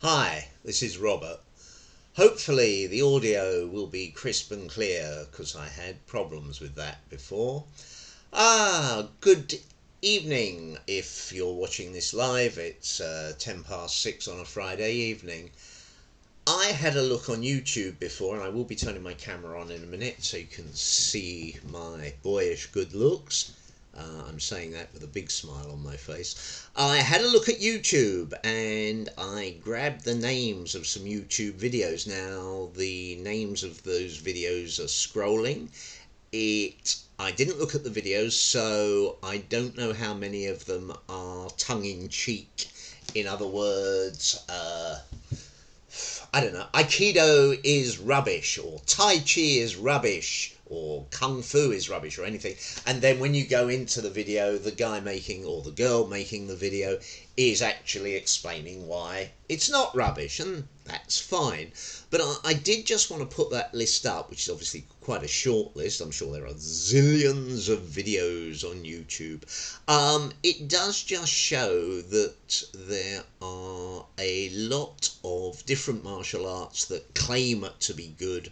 Hi, this is Robert. Hopefully the audio will be crisp and clear because I had problems with that before. Good evening if you're watching this live. It's 6:10 on a Friday evening. I had a look on YouTube before, and I will be turning my camera on in a minute so you can see my boyish good looks. I'm saying that with a big smile on my face. I had a look at YouTube and I grabbed the names of some YouTube videos. Now, the names of those videos are scrolling. I didn't look at the videos, so I don't know how many of them are tongue-in-cheek. In other words, I don't know, Aikido is rubbish, or Tai Chi is rubbish, or Kung Fu is rubbish, or anything. And then when you go into the video, the guy making, or the girl making the video, is actually explaining why it's not rubbish, and that's fine. But I did just want to put that list up, which is obviously quite a short list. I'm sure there are zillions of videos on YouTube. It does just show that there are a lot of different martial arts that claim to be good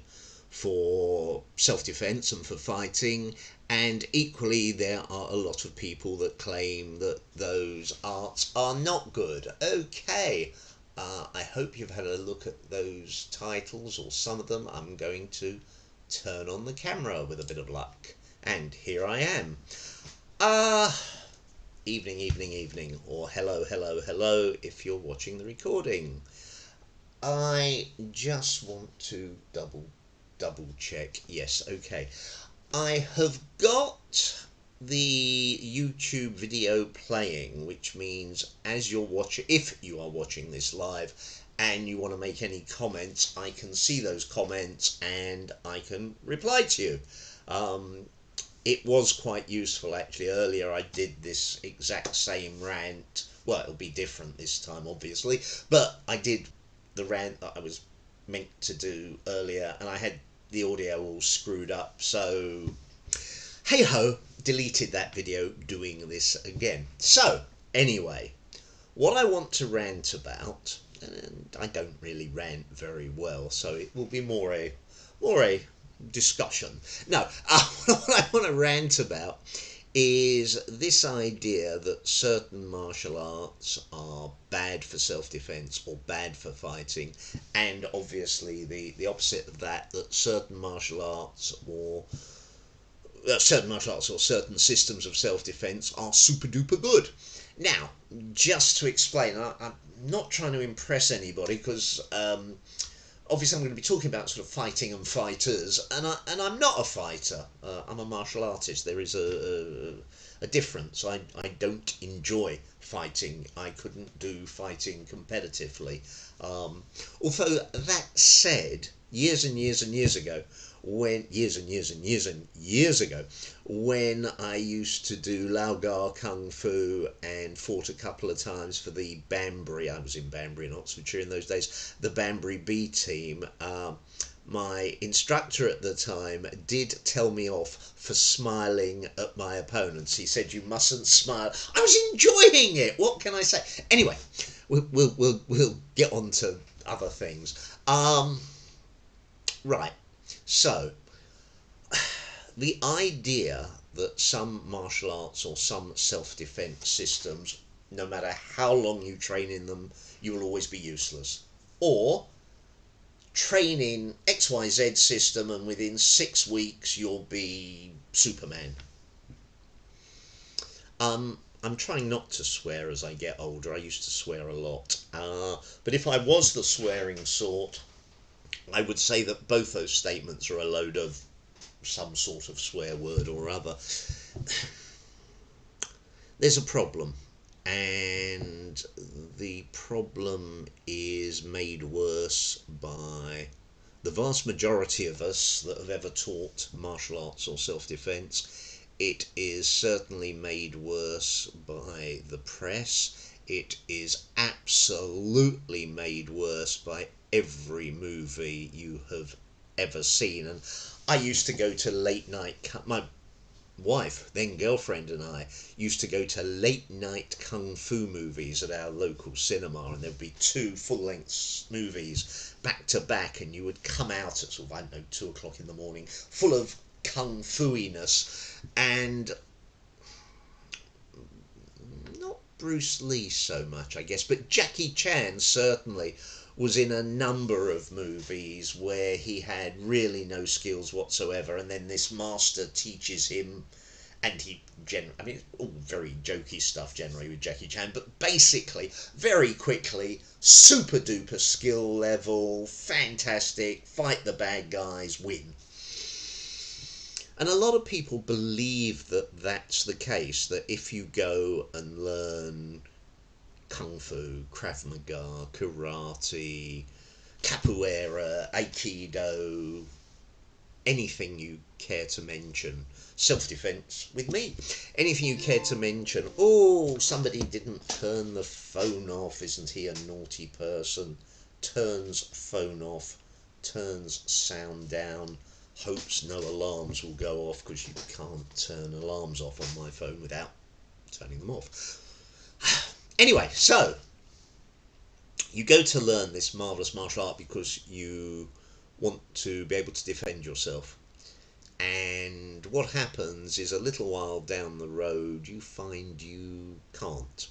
for self-defense and for fighting, and equally there are a lot of people that claim that those arts are not good. Okay, I hope you've had a look at those titles, or some of them. I'm going to turn on the camera with a bit of luck, and here I am. Evening, or hello if you're watching the recording. I just want to double check. Yes, okay. I have got the YouTube video playing, which means as you're watching, if you are watching this live and you want to make any comments, I can see those comments and I can reply to you. It was quite useful actually. Earlier I did this exact same rant. Well, it'll be different this time obviously, but I did the rant that I was meant to do earlier and I had the audio all screwed up, so hey ho, deleted that video doing this again. So anyway, what I want to rant about, and I don't really rant very well, so it will be more a discussion. No, what I want to rant about is this idea that certain martial arts are bad for self-defense or bad for fighting, and obviously the opposite of that, that certain martial arts or certain systems of self-defense are super duper good. Now, just to explain, I'm not trying to impress anybody, because obviously I'm going to be talking about sort of fighting and fighters, and I'm not a fighter. I'm a martial artist. There is a difference. I don't enjoy fighting. I couldn't do fighting competitively. Although that said, years ago, when I used to do Lao Gar Kung Fu and fought a couple of times for the Banbury, I was in Banbury in Oxfordshire in those days, the Banbury B team, my instructor at the time did tell me off for smiling at my opponents. He said, "You mustn't smile." I was enjoying it. What can I say? Anyway, we'll get on to other things. Right. So, the idea that some martial arts or some self-defense systems, no matter how long you train in them, you will always be useless. Or train in XYZ system and within 6 weeks you'll be Superman. I'm trying not to swear as I get older. I used to swear a lot. But if I was the swearing sort, I would say that both those statements are a load of some sort of swear word or other. There's a problem, and the problem is made worse by the vast majority of us that have ever taught martial arts or self-defense. It is certainly made worse by the press. It is absolutely made worse by every movie you have ever seen. And I used to go to late night, my wife, then girlfriend, and I used to go to late night kung fu movies at our local cinema, and there'd be two full length movies back to back, and you would come out at sort of, I don't know, 2 o'clock in the morning, full of kung fu-iness, and not Bruce Lee so much, I guess, but Jackie Chan certainly was in a number of movies where he had really no skills whatsoever, and then this master teaches him, and I mean, it's all very jokey stuff generally with Jackie Chan, but basically, very quickly, super duper skill level, fantastic, fight the bad guys, win. And a lot of people believe that that's the case, that if you go and learn Kung Fu, Krav Maga, Karate, Capoeira, Aikido, anything you care to mention, self-defense with me, anything you care to mention, oh, somebody didn't turn the phone off, isn't he a naughty person, turns phone off, turns sound down, hopes no alarms will go off, because you can't turn alarms off on my phone without turning them off. Anyway, so you go to learn this marvellous martial art because you want to be able to defend yourself. And what happens is, a little while down the road, you find you can't.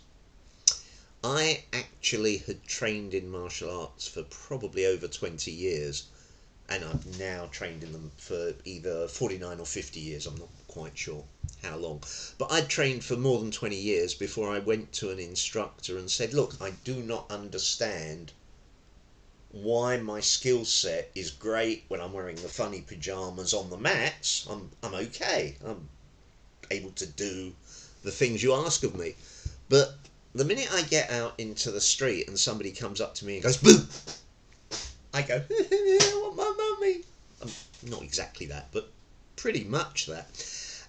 I actually had trained in martial arts for probably over 20 years, and I've now trained in them for either 49 or 50 years, I'm not quite sure how long. But I'd trained for more than 20 years before I went to an instructor and said, look, I do not understand why my skill set is great when I'm wearing the funny pyjamas on the mats. I'm okay. I'm able to do the things you ask of me. But the minute I get out into the street and somebody comes up to me and goes, boo! I go, I want my mummy. Not exactly that, but pretty much that.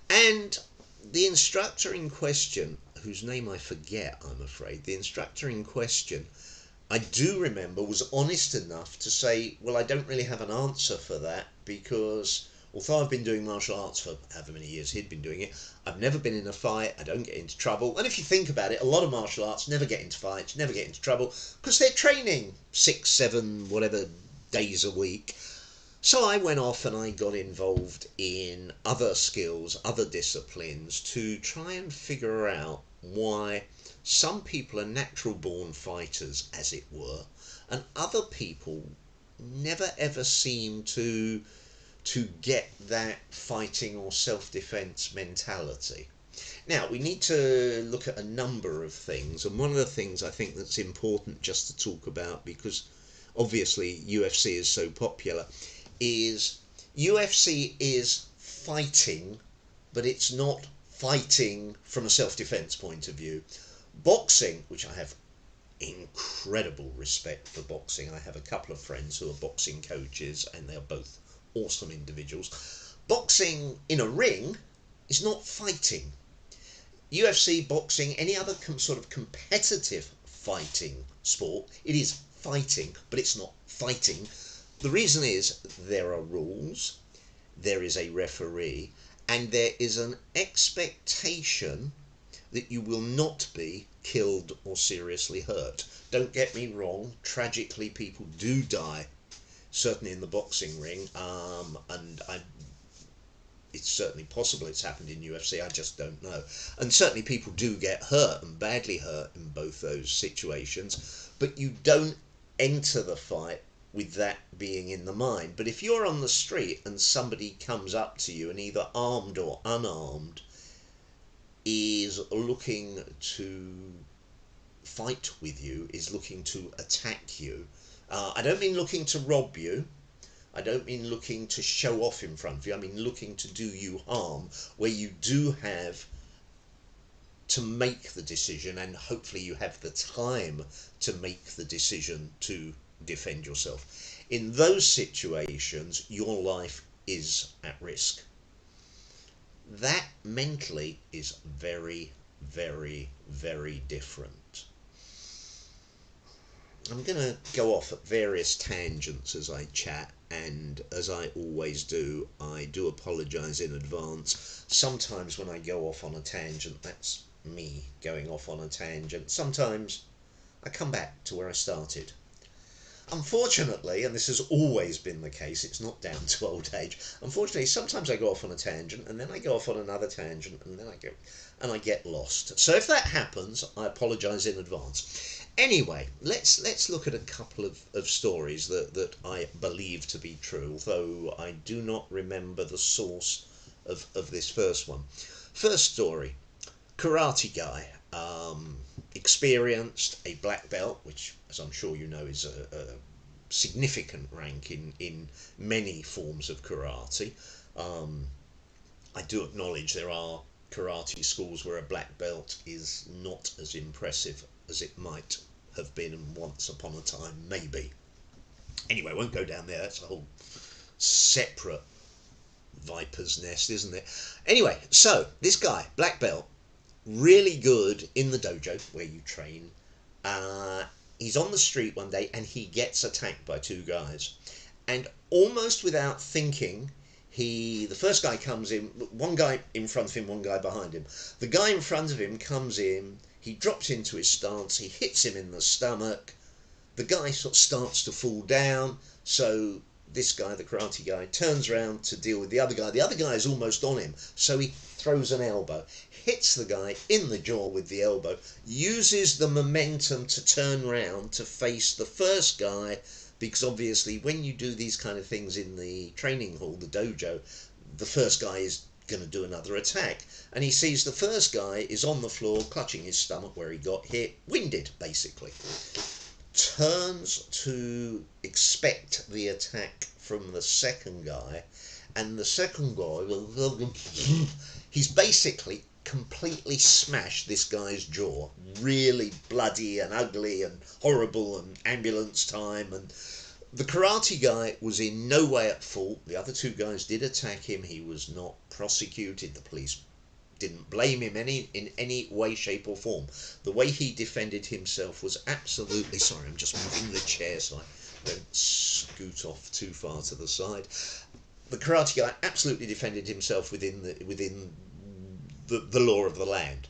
And the instructor in question, whose name I forget, I'm afraid, the instructor in question, I do remember, was honest enough to say, well, I don't really have an answer for that, because although I've been doing martial arts for however many years he'd been doing it, I've never been in a fight, I don't get into trouble. And if you think about it, a lot of martial arts never get into fights, never get into trouble, because they're training 6, 7, whatever days a week. So I went off and I got involved in other skills, other disciplines, to try and figure out why some people are natural born fighters, as it were, and other people never ever seem to get that fighting or self-defense mentality. Now, we need to look at a number of things, and one of the things I think that's important just to talk about, because obviously UFC is so popular, is UFC is fighting, but it's not fighting from a self-defense point of view. Boxing, which I have incredible respect for boxing, I have a couple of friends who are boxing coaches and they're both awesome individuals. Boxing in a ring is not fighting. UFC, boxing, any other sort of competitive fighting sport, it is fighting, but it's not fighting. The reason is there are rules, there is a referee, and there is an expectation that you will not be killed or seriously hurt. Don't get me wrong, tragically people do die, certainly in the boxing ring, and it's certainly possible it's happened in UFC, I just don't know. And certainly people do get hurt, and badly hurt, in both those situations, but you don't enter the fight with that being in the mind. But if you're on the street and somebody comes up to you, and either armed or unarmed, is looking to fight with you, is looking to attack you, I don't mean looking to rob you, I don't mean looking to show off in front of you, I mean looking to do you harm, where you do have to make the decision, and hopefully you have the time to make the decision to defend yourself. In those situations, your life is at risk. That mentally is very, very, very different. I'm going to go off at various tangents as I chat, and as I always do, I do apologise in advance. Sometimes when I go off on a tangent, that's me going off on a tangent. Sometimes I come back to where I started. Unfortunately, and this has always been the case, it's not down to old age. Unfortunately, sometimes I go off on a tangent, and then I go off on another tangent, and then I get lost. So if that happens, I apologise in advance. Anyway, let's look at a couple of stories that I believe to be true, although I do not remember the source of this first one. First story: karate guy, experienced, a black belt, which, as I'm sure you know, is a significant rank in many forms of karate. I do acknowledge there are karate schools where a black belt is not as impressive as it might have been once upon a time, maybe. Anyway, I won't go down there. That's a whole separate viper's nest, isn't it? Anyway, so this guy, black belt, really good in the dojo where you train. He's on the street one day and he gets attacked by two guys, and almost without thinking, the first guy comes in, one guy in front of him, one guy behind him. The guy in front of him comes in, he drops into his stance, he hits him in the stomach. The guy sort of starts to fall down, so this guy, the karate guy, turns around to deal with the other guy. The other guy is almost on him, so he throws an elbow, hits the guy in the jaw with the elbow, uses the momentum to turn round to face the first guy, because obviously when you do these kind of things in the training hall, the dojo, the first guy is going to do another attack, and he sees the first guy is on the floor clutching his stomach where he got hit, winded basically. Turns to expect the attack from the second guy, and the second guy, he's basically completely smashed this guy's jaw, really bloody and ugly and horrible, and ambulance time. And the karate guy was in no way at fault. The other two guys did attack him. He was not prosecuted. The police didn't blame him in any way, shape or form. The way he defended himself was absolutely... Sorry, I'm just moving the chair so I don't scoot off too far to the side. The karate guy absolutely defended himself within the law of the land.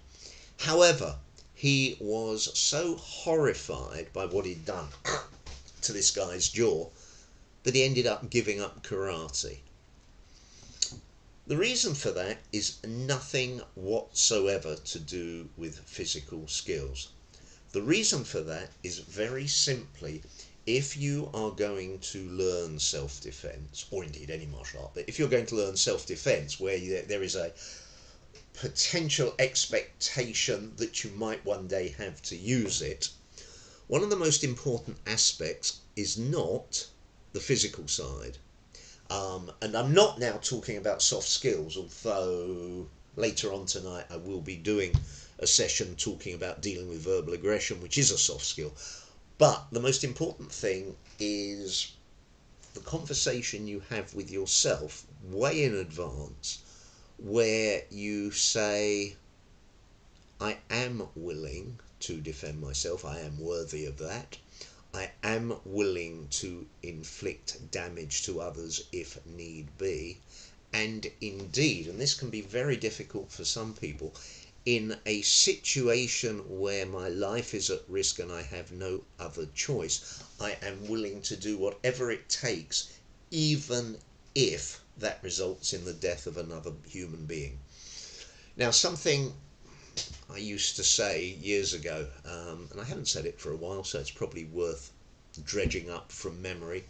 However, he was so horrified by what he'd done to this guy's jaw that he ended up giving up karate. The reason for that is nothing whatsoever to do with physical skills. The reason for that is very simply, if you are going to learn self-defense, or indeed any martial art, but if you're going to learn self-defense where there is a potential expectation that you might one day have to use it, one of the most important aspects is not the physical side. And I'm not now talking about soft skills, although later on tonight I will be doing a session talking about dealing with verbal aggression, which is a soft skill. But the most important thing is the conversation you have with yourself way in advance, where you say, I am willing to defend myself, I am worthy of that. I am willing to inflict damage to others if need be. And indeed, and this can be very difficult for some people, in a situation where my life is at risk and I have no other choice, I am willing to do whatever it takes, even if that results in the death of another human being. Now, something I used to say years ago, and I haven't said it for a while, so it's probably worth dredging up from memory,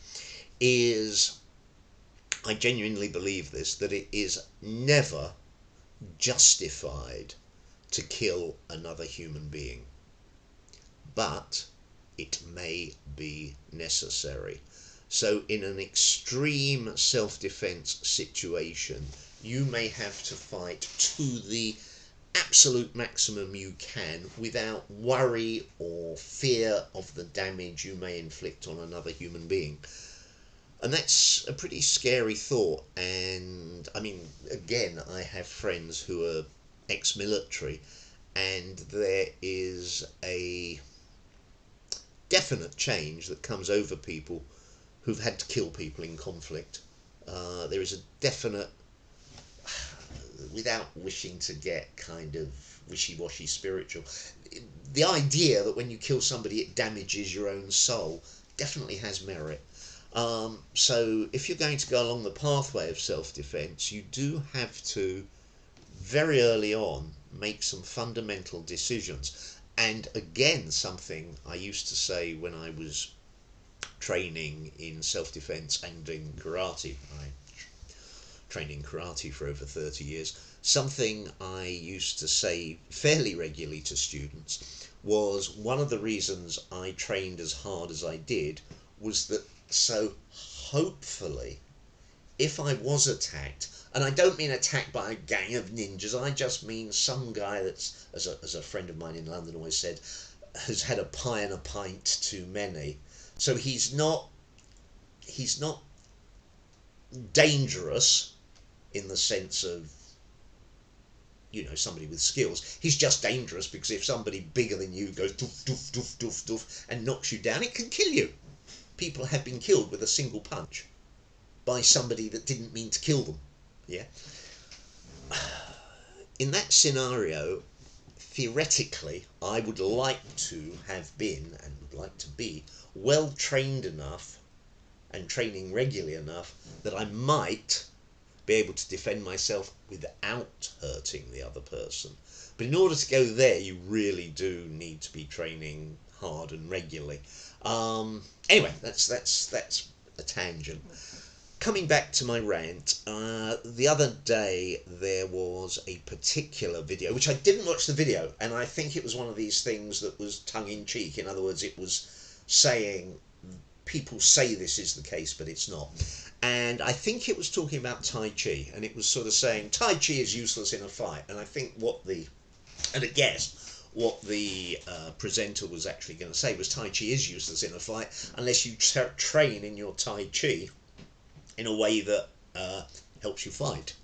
is, I genuinely believe this, that it is never justified to kill another human being, but it may be necessary. So in an extreme self-defense situation, you may have to fight to the absolute maximum you can without worry or fear of the damage you may inflict on another human being. And that's a pretty scary thought. And I mean, again, I have friends who are ex-military, and there is a definite change that comes over people who've had to kill people in conflict. There is a definite, without wishing to get kind of wishy-washy spiritual, the idea that when you kill somebody it damages your own soul definitely has merit. So if you're going to go along the pathway of self-defense, you do have to very early on make some fundamental decisions. And again, something I used to say when I was training in self-defense and in karate, I trained in karate for over 30 years, something I used to say fairly regularly to students was one of the reasons I trained as hard as I did was that so hopefully if I was attacked, and I don't mean attacked by a gang of ninjas, I just mean some guy that's, as a friend of mine in London always said, has had a pie and a pint too many. So he's not dangerous in the sense of, you know, somebody with skills. He's just dangerous because if somebody bigger than you goes doof, doof, doof, doof, doof and knocks you down, it can kill you. People have been killed with a single punch by somebody that didn't mean to kill them. Yeah. In that scenario, theoretically, I would like to have been and would like to be well trained enough and training regularly enough that I might be able to defend myself without hurting the other person. But in order to go there, you really do need to be training hard and regularly. Anyway, that's a tangent. Coming back to my rant, the other day there was a particular video, which I didn't watch the video, and I think it was one of these things that was tongue-in-cheek. In other words, it was saying, people say this is the case, but it's not. And I think it was talking about Tai Chi, and it was sort of saying, Tai Chi is useless in a fight. And I think what the presenter was actually going to say was Tai Chi is useless in a fight unless you train in your Tai Chi in a way that helps you fight.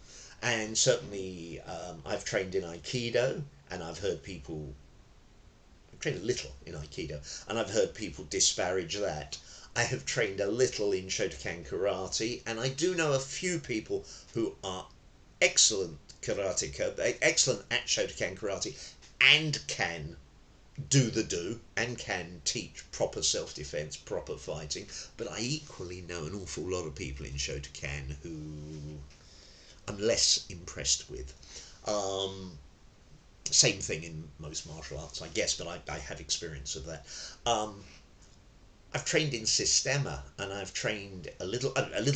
And certainly I've trained in Aikido, and I've heard people, I've trained a little in Aikido, and I've heard people disparage that. I have trained a little in Shotokan karate, and I do know a few people who are excellent karateka, excellent at Shotokan karate, and can do and can teach proper self-defense, proper fighting. But I equally know an awful lot of people in Shotokan who I'm less impressed with. Same thing in most martial arts, I guess, but I have experience of that. I've trained in Sistema, and I've trained a little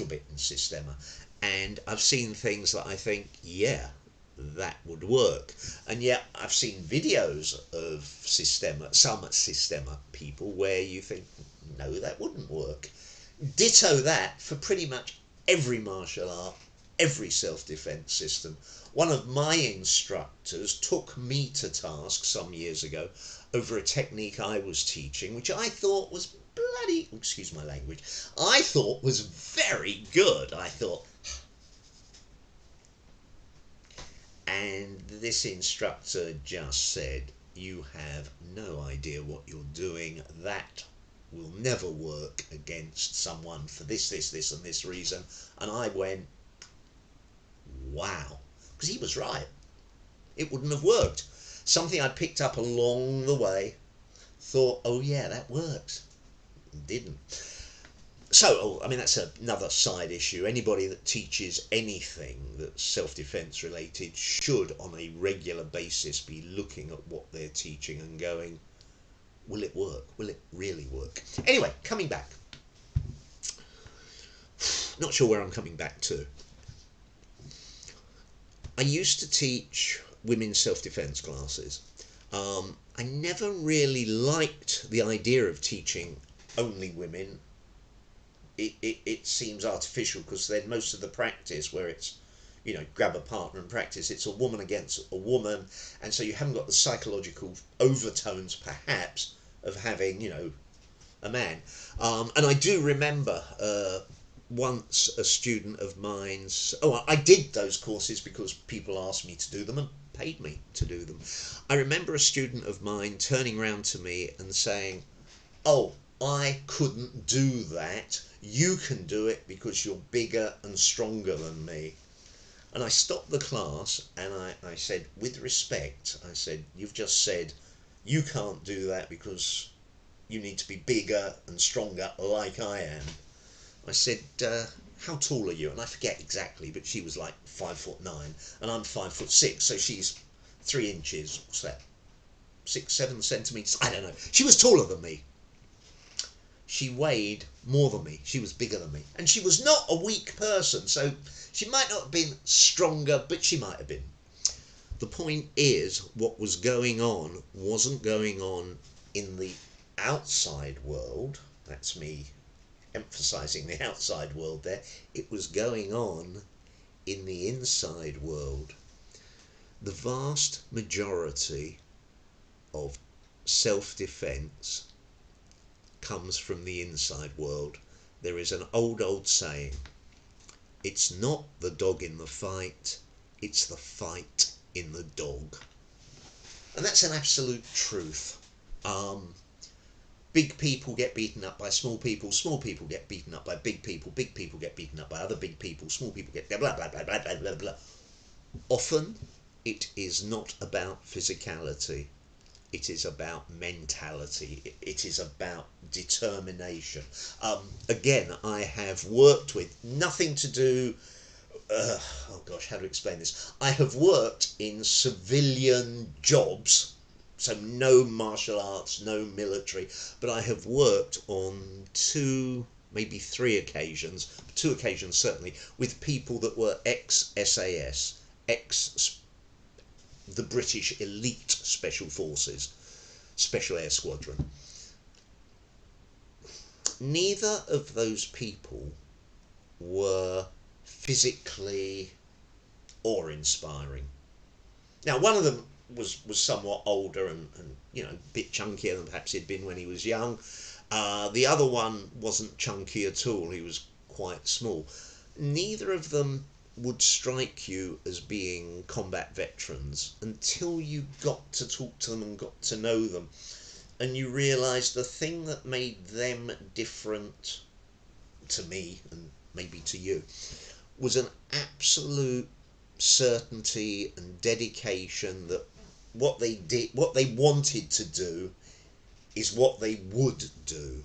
bit in Sistema, and I've seen things that I think, yeah, that would work. And yet I've seen videos of Sistema, some Sistema people, where you think, no, that wouldn't work. Ditto that for pretty much every martial art, every self-defense system. One of my instructors took me to task some years ago over a technique I was teaching, which I thought was bloody, excuse my language, I thought was very good. I thought, and this instructor just said, you have no idea what you're doing. That will never work against someone for this and this reason. And I went, wow, because he was right. It wouldn't have worked. Something I picked up along the way, thought, oh yeah, that works. Didn't. So, I mean, that's another side issue. Anybody that teaches anything that's self-defense related should, on a regular basis, be looking at what they're teaching and going, will it work? Will it really work? Anyway, coming back. Not sure where I'm coming back to. I used to teach women's self-defense classes. I never really liked the idea of teaching only women. It seems artificial, because then most of the practice where it's, you know, grab a partner and practice, it's a woman against a woman, and so you haven't got the psychological overtones perhaps of having, you know, a man. And I do remember once a student of mine's, I did those courses because people asked me to do them and paid me to do them. I remember a student of mine turning around to me and saying, oh, I couldn't do that. You can do it because you're bigger and stronger than me. And I stopped the class and I said, with respect, I said, you've just said you can't do that because you need to be bigger and stronger like I am. I said, how tall are you? And I forget exactly, but she was like 5'9" and I'm 5'6", so she's 3 inches, what's that, 6-7 centimetres, I don't know. She was taller than me. She weighed more than me. She was bigger than me. And she was not a weak person, so she might not have been stronger, but she might have been. The point is, what was going on wasn't going on in the outside world. That's me emphasising the outside world there. It was going on in the inside world. The vast majority of self-defence comes from the inside world. There is an old saying, it's not the dog in the fight, it's the fight in the dog. And that's an absolute truth. Big people get beaten up by small people get beaten up by big people get beaten up by other big people, small people get blah blah blah blah blah blah blah. Often it is not about physicality. It is about mentality. It is about determination. Again, I have worked with nothing to do. Oh gosh, how to explain this? I have worked in civilian jobs, so no martial arts, no military, but I have worked on 2, maybe 3 occasions, 2 occasions certainly, with people that were ex-SAS, the British elite special forces, special air squadron. Neither of those people were physically awe-inspiring. Now, one of them was somewhat older and you know, a bit chunkier than perhaps he'd been when he was young. The other one wasn't chunky at all. He was quite small. Neither of them would strike you as being combat veterans until you got to talk to them and got to know them, and you realised the thing that made them different to me and maybe to you was an absolute certainty and dedication that what they did, what they wanted to do, is what they would do.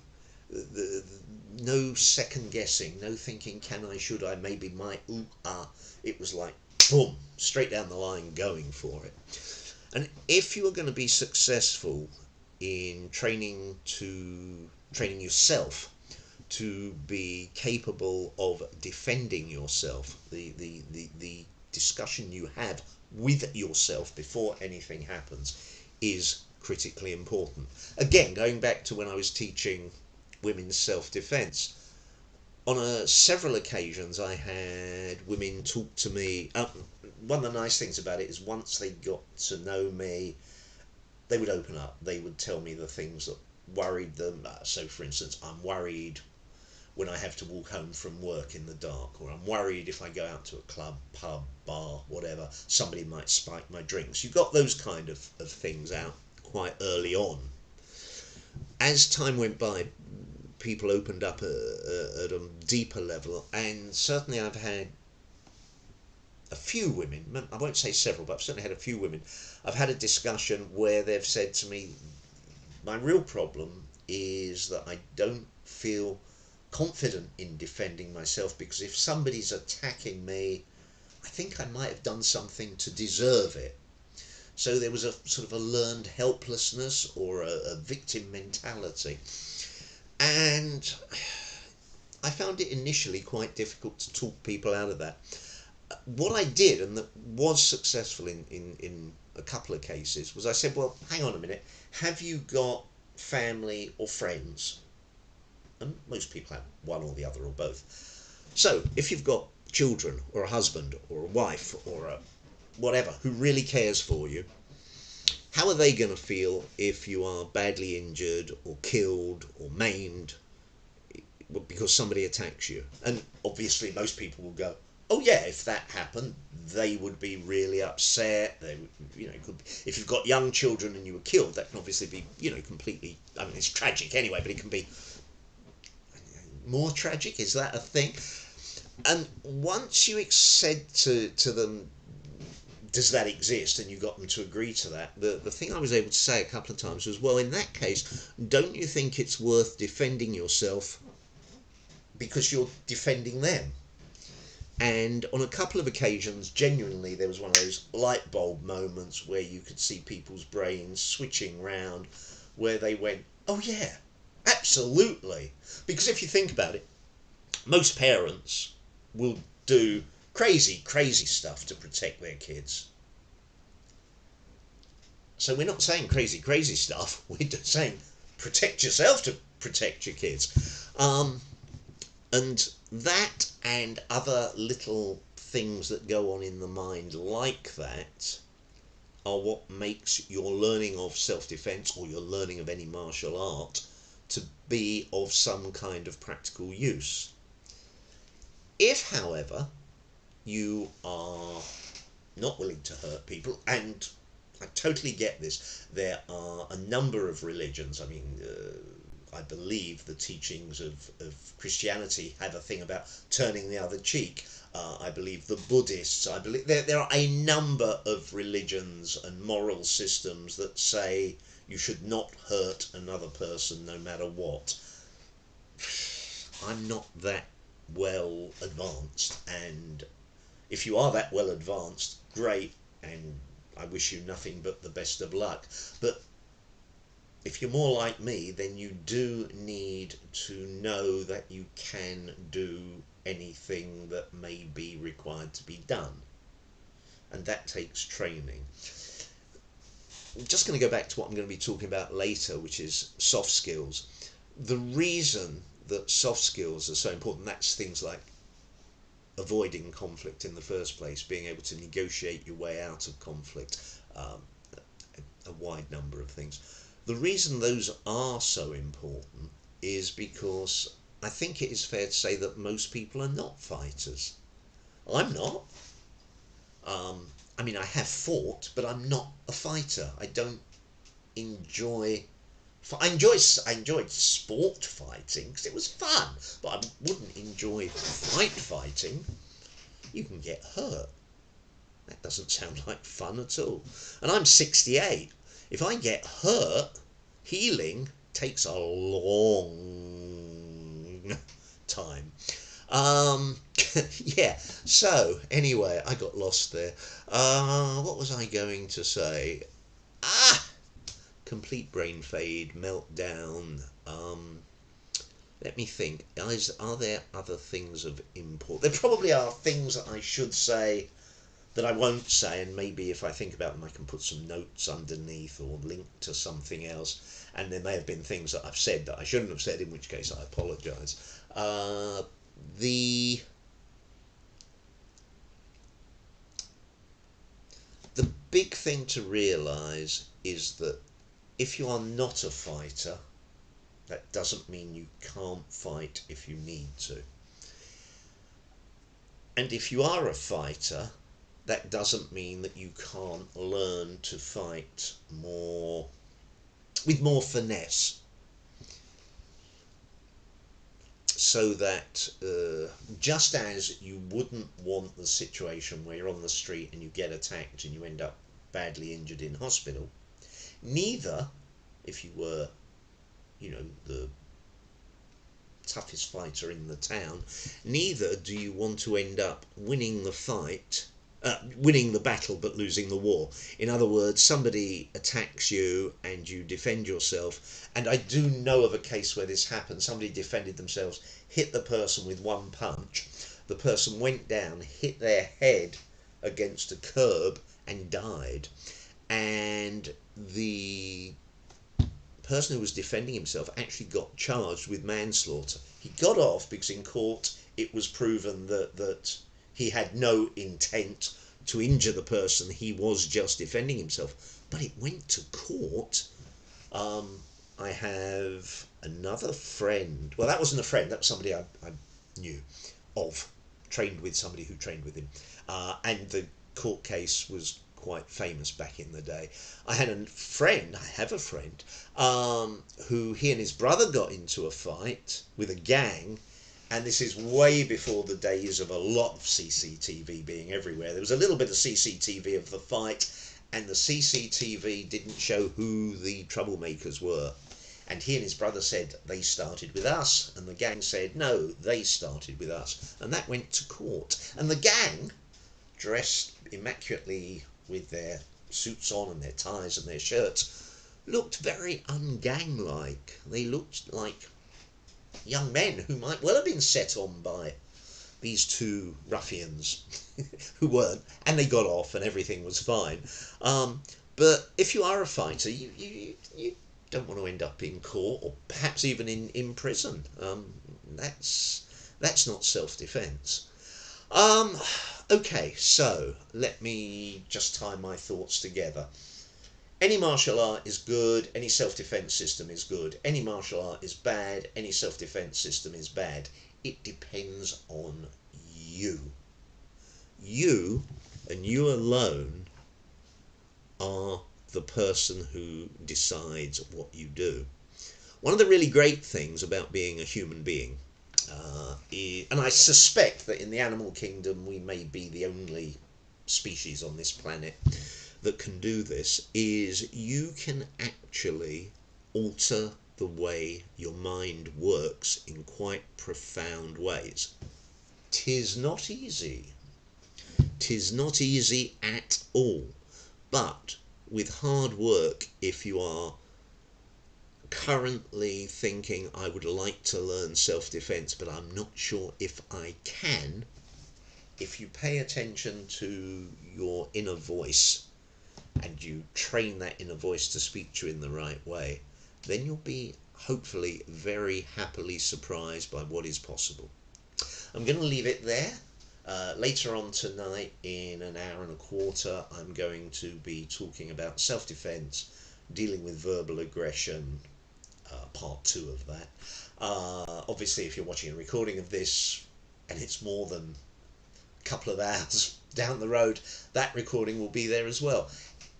No second guessing, no thinking, can I, should I, maybe might, ooh, ah. It was like, boom, straight down the line, going for it. And if you are going to be successful in training yourself to be capable of defending yourself, the discussion you have with yourself before anything happens is critically important. Again, going back to when I was teaching women's self-defense, on several occasions I had women talk to me. One of the nice things about it is once they got to know me, they would open up. They would tell me the things that worried them. So for instance, I'm worried when I have to walk home from work in the dark, or I'm worried if I go out to a club, pub, bar, whatever, somebody might spike my drinks. You got those kind of things out quite early on. As time went by, people opened up at a deeper level, and certainly I've had a few women, I won't say several, but I've certainly had a few women, I've had a discussion where they've said to me, my real problem is that I don't feel confident in defending myself, because if somebody's attacking me, I think I might have done something to deserve it. So there was a sort of a learned helplessness or a victim mentality. And I found it initially quite difficult to talk people out of that. What I did, and that was successful in a couple of cases, was I said, well, hang on a minute, have you got family or friends? And most people have one or the other or both. So if you've got children or a husband or a wife or a whatever who really cares for you, how are they going to feel if you are badly injured or killed or maimed because somebody attacks you? And obviously most people will go, Oh yeah, if that happened, they would be really upset. They, if you've got young children and you were killed, that can obviously be, completely. I mean, it's tragic anyway, but it can be more tragic. Is that a thing? And once you said to them, does that exist, and you got them to agree to that, the thing I was able to say a couple of times was, well, in that case, don't you think it's worth defending yourself because you're defending them? And on a couple of occasions, genuinely, there was one of those light bulb moments where you could see people's brains switching round, where they went, oh yeah, absolutely. Because if you think about it, most parents will do crazy, crazy stuff to protect their kids. So we're not saying crazy, crazy stuff. We're just saying protect yourself to protect your kids. And that and other little things that go on in the mind like that are what makes your learning of self-defense or your learning of any martial art to be of some kind of practical use. If, however, you are not willing to hurt people, and I totally get this, there are a number of religions, I mean, I believe the teachings of Christianity have a thing about turning the other cheek. I believe the Buddhists, I believe there are a number of religions and moral systems that say you should not hurt another person no matter what. I'm not that well advanced, and if you are that well advanced, great, and I wish you nothing but the best of luck. But if you're more like me, then you do need to know that you can do anything that may be required to be done. And that takes training. I'm just going to go back to what I'm going to be talking about later, which is soft skills. The reason that soft skills are so important, that's things like avoiding conflict in the first place, being able to negotiate your way out of conflict, a wide number of things. The reason those are so important is because I think it is fair to say that most people are not fighters. I'm not. I mean, I have fought, but I'm not a fighter. I don't enjoy. I enjoyed sport fighting because it was fun, but I wouldn't enjoy fighting. You can get hurt. That doesn't sound like fun at all. And I'm 68. If I get hurt, healing takes a long time. Yeah, so anyway, I got lost there. What was I going to say? Complete brain fade, meltdown. Let me think. Are there other things of import? There probably are things that I should say that I won't say, and maybe if I think about them I can put some notes underneath or link to something else, and there may have been things that I've said that I shouldn't have said, in which case I apologise. The big thing to realise is that if you are not a fighter, that doesn't mean you can't fight if you need to. And if you are a fighter, that doesn't mean that you can't learn to fight with more finesse. So that just as you wouldn't want the situation where you're on the street and you get attacked and you end up badly injured in hospital, neither, if you were, the toughest fighter in the town, neither do you want to end up winning the battle but losing the war. In other words, somebody attacks you and you defend yourself, and I do know of a case where this happened. Somebody defended themselves, hit the person with one punch, the person went down, hit their head against a curb and died, and the person who was defending himself actually got charged with manslaughter. He got off because in court it was proven that he had no intent to injure the person, he was just defending himself. But it went to court. I have another friend, well, that wasn't a friend, that was somebody I knew of, trained with somebody who trained with him. And the court case was quite famous back in the day. I have a friend, who he and his brother got into a fight with a gang, and this is way before the days of a lot of CCTV being everywhere. There was a little bit of CCTV of the fight, and the CCTV didn't show who the troublemakers were. And he and his brother said, they started with us. And the gang said, no, they started with us. And that went to court. And the gang, dressed immaculately with their suits on and their ties and their shirts, looked very ungang-like. They looked like young men who might well have been set on by these two ruffians who weren't, and they got off and everything was fine. But if you are a fighter, you don't want to end up in court or perhaps even in prison. That's not self-defense. Okay, so let me just tie my thoughts together. Any martial art is good, any self-defense system is good. Any martial art is bad, any self-defense system is bad. It depends on you. You, and you alone, are the person who decides what you do. One of the really great things about being a human being, and I suspect that in the animal kingdom we may be the only species on this planet that can do this, is you can actually alter the way your mind works in quite profound ways. 'Tis not easy. 'Tis not easy at all. But with hard work, if you are currently thinking, I would like to learn self-defense, but I'm not sure if I can, if you pay attention to your inner voice and you train that inner voice to speak to you in the right way, then you'll be hopefully very happily surprised by what is possible. I'm going to leave it there. Later on tonight, in an hour and a quarter, I'm going to be talking about self-defense, dealing with verbal aggression, part 2 of that. Obviously, if you're watching a recording of this and it's more than a couple of hours down the road, that recording will be there as well.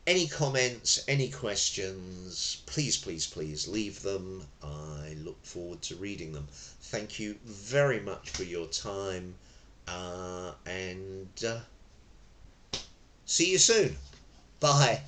Any comments, any questions, please leave them. I look forward to reading them. Thank you very much for your time, and see you soon. Bye.